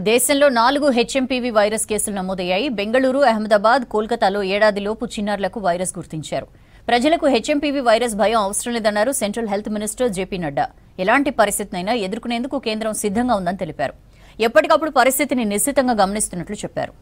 దేశంలో 4 HMPV virus కేసులు నమోదయ్యాయి. బెంగళూరు, అహ్మదాబాద్, కోల్కతాలో ఏడాదిలోపు చిన్నారులకు వైరస్ గుర్తించారు. ప్రజలకు హెచ్ఎంపీవీ వైరస్ భయం అవసరం లేదన్నారు central health minister JP Nadda. ఎలాంటి పరిస్థితినైనా ఎదుర్కొనేందుకు కేంద్రం సిద్ధంగా ఉందని తెలిపారు. ఎప్పటికప్పుడు పరిస్థితిని నిశ్చితంగా గమనిస్తున్నట్లు చెప్పారు.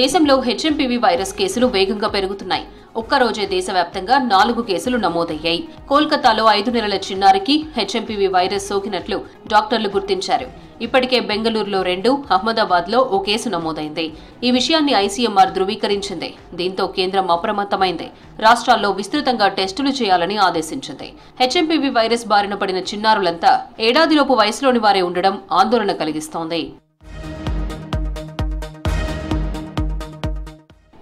దేశంలో హెచ్ఎంపీవీ వైరస్ కేసులు వేగంగా పెరుగుతున్నాయి. ఒక్కరోజే దేశవ్యాప్తంగా 4 కేసులు నమోదయ్యాయి. కోల్కతాలో 5 నెలల చిన్నారికి హెచ్ఎంపీవీ వైరస్ సోకినట్లు డాక్టర్లు గుర్తించారు. ఇప్పటికే బెంగళూరులో 2, అహ్మదాబాద్లో ఓ కేసు నమోదైంది. ఈ విషయాన్ని ఐసీఎంఆర్ ధృవీకరించింది. దీంతో కేంద్రం అప్రమత్తమైంది. రాష్ట్రాల్లో విస్తృతంగా టెస్టులు చేయాలని ఆదేశించింది. హెచ్ఎంపీవీ వైరస్ బారిన పడిన చిన్నారులంతా ఏడాదిలోపు వయసులోని వారే ఉండడం ఆందోళన కలిగిస్తోంది.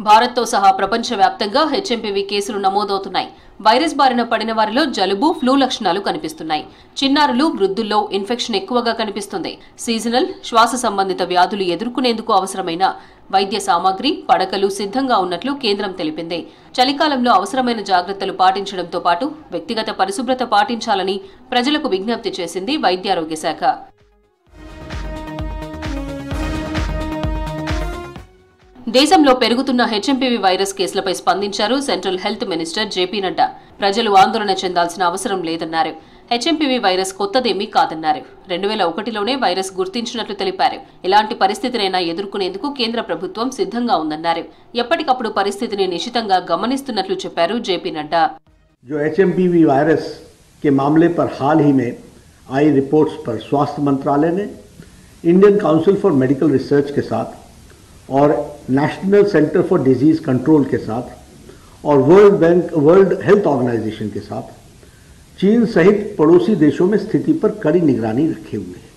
భారత్తో సహా ప్రపంచవ్యాప్తంగా హెచ్ఎంపీవీ కేసులు నమోదవుతున్నాయి. వైరస్ బారిన పడిన వారిలో జలుబు, ఫ్లూ లక్షణాలు కనిపిస్తున్నాయి. చిన్నారులు, వృద్ధుల్లో ఇన్ఫెక్షన్ ఎక్కువగా కనిపిస్తుంది. సీజనల్, శ్వాస సంబంధిత వ్యాధులు ఎదుర్కొనేందుకు అవసరమైన వైద్య సామాగ్రి, పడకలు సిద్ధంగా ఉన్నట్లు కేంద్రం తెలిపింది. చలికాలంలో అవసరమైన జాగ్రత్తలు పాటించడంతో పాటు వ్యక్తిగత పరిశుభ్రత పాటించాలని ప్రజలకు విజ్ఞప్తి చేసింది వైద్యారోగ్య శాఖ. దేశంలో పెరుగుతున్న హెచ్ఎంపీవీ వైరస్ కేసులపై స్పందించారు central health minister JP Nadda. ప్రజలు ఆందోళన చెందాల్సిన అవసరం లేదన్నారు. హెచ్ఎంపీవీ వైరస్ కొత్తదేమీ కాదన్నారు. 2001లోనే వైరస్ గుర్తించినట్లు తెలిపారు. ఎలాంటి పరిస్థితినైనా ఎదుర్కొనేందుకు కేంద్ర ప్రభుత్వం సిద్ధంగా ఉందన్నారు. ఎప్పటికప్పుడు పరిస్థితిని నిశితంగా గమనిస్తున్నట్లు చెప్పారు జేపీ నడ్డా. जो एचएमपीवी वायरस के मामले पर हाल ही में आई रिपोर्ट्स पर स्वास्थ्य मंत्रालय ने Indian council for medical research के साथ और national centre for disease control के साथ और वर्ल्ड हेल्थ ऑर्गेनाइजेशन के साथ चीन सहित पड़ोसी देशों में स्थिति पर कड़ी निगरानी रखे हुए हैं.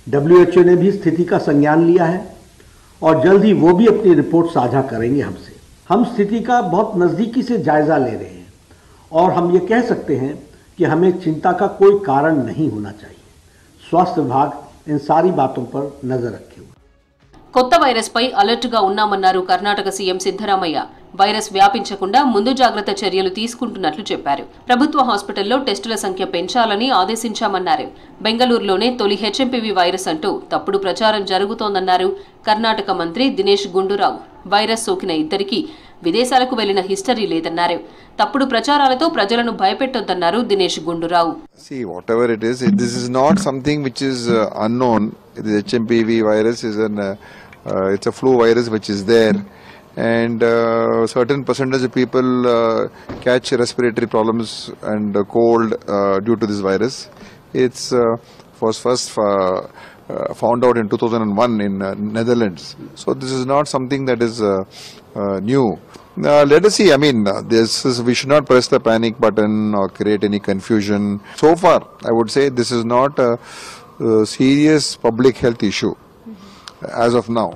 WHO ने भी स्थिति का संज्ञान लिया है और जल्द ही वो भी अपनी रिपोर्ट साझा करेंगे हमसे. हम स्थिति का बहुत नज़दीकी से जायजा ले रहे हैं और हम ये कह सकते हैं कि हमें चिंता का कोई कारण नहीं होना चाहिए. स्वास्थ्य विभाग इन सारी बातों पर नजर रखे हुए. కొత్త వైరస్ పై అలర్ట్ గా ఉన్నామన్నారు కర్ణాటక సీఎం సిద్ధరామయ్య. వైరస్ వ్యాపించకుండా ముందు జాగ్రత్త చర్యలు తీసుకుంటున్నట్లు చెప్పారు. ప్రభుత్వ హాస్పిటల్లో టెస్టుల సంఖ్య పెంచాలని ఆదేశించామన్నారు. బెంగళూరులోనే తొలి హెచ్ఎంపీవీ వైరస్ అంటూ తప్పుడు ప్రచారం జరుగుతోందన్నారు కర్ణాటక మంత్రి దినేష్ గుండూరావు. వైరస్ సోకిన ఇద్దరికి విదేశాలకు వెళ్లిన హిస్టరీ లేదన్నారు. తప్పుడు ప్రచారాలతో ప్రజలను భయపెట్టొద్దన్నారు Dinesh Gundu Rao. See, whatever it is, this is not something which is unknown. The HMPV virus is it's a flu virus which is there, and certain percentage of people catch respiratory problems and cold due to this virus. It's was first found out in 2001 in Netherlands. So this is not something that is new. Let us see. I mean, we should not press the panic button or create any confusion. So far, I would say this is not a serious public health issue as of now.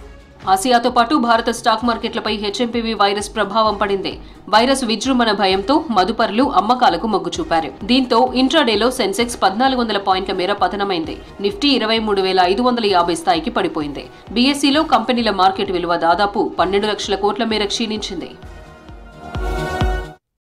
ఆసియాతో పాటు భారత stock మార్కెట్లపై HMPV virus ప్రభావం పడింది. Virus విజృంభణ భయంతో మదుపరులు అమ్మకాలకు మొగ్గు చూపారు. దీంతో ఇంట్రాడేలో సెన్సెక్స్ 1400 పాయింట్ల మేర పతనమైంది. నిఫ్టీ 23,550 స్థాయికి పడిపోయింది. బీఎస్ఈలో కంపెనీల మార్కెట్ విలువ దాదాపు 12 లక్షల కోట్ల మేర క్షీణించింది.